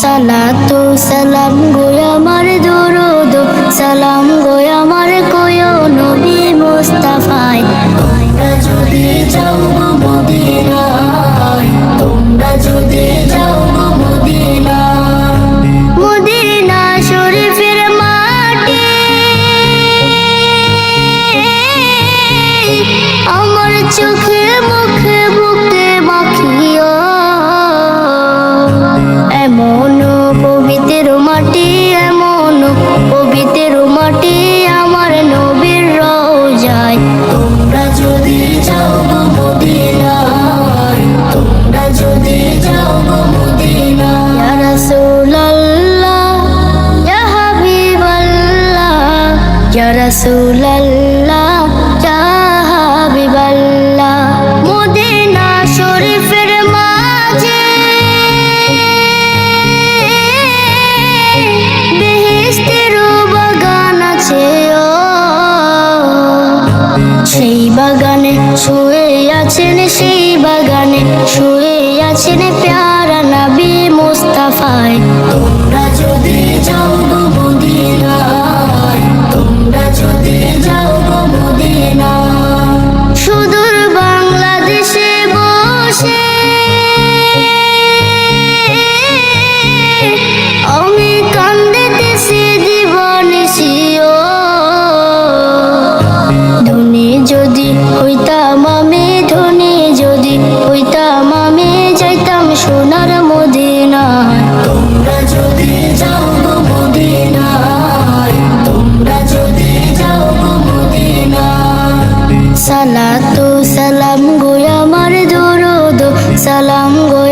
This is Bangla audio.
সালাতু সালাম গো আমার দরুদ সালাম গো আমার কোয় নবী মুস্তাফায়। তোমরা যদি যাও গো মদিনায়, তোমরা যদি যাও গো মদিনায়, মদিনা শরীফের মাটি আমার চোখে মুখে বুকে মাখিও। এমন পবিত্র মাটি, এমন পবিত্র মাটি আমার নবীর রওজায়। তোমরা যদি যাও গো মদিনায়, তোমরা যদি যাও গো মদিনায়। ইয়া রাসূলুল্লাহ ইয়া হাবিবাল্লাহ, ইয়া রাসূলুল্লাহ ইয়া হাবিবাল্লাহ। মদিনা শরীফের মাঝে বেহেশতের বাগান আছে ও, সেই বাগানে শুয়ে আছেন, সেই বাগানে শুয়ে আছেন প্যারা নবী মুস্তাফায়। তোমরা যদি যাও গো মদিনায়, তোমরা যদি যাও গো মদিনায়। সুদূর বাংলাদেশে বসে আমি কান্দিতেছি জীবনিশিও। ধনী যদি হইতাম আমি, ধনী যদি হইতাম আমি, যাইতাম সোনার মদিনায়। তোমরা যদি যাও গো মদিনায়, তোমরা যদি যাও গো মদিনায়। সালাতু সালাম গো আমার দরুদ সালাম গো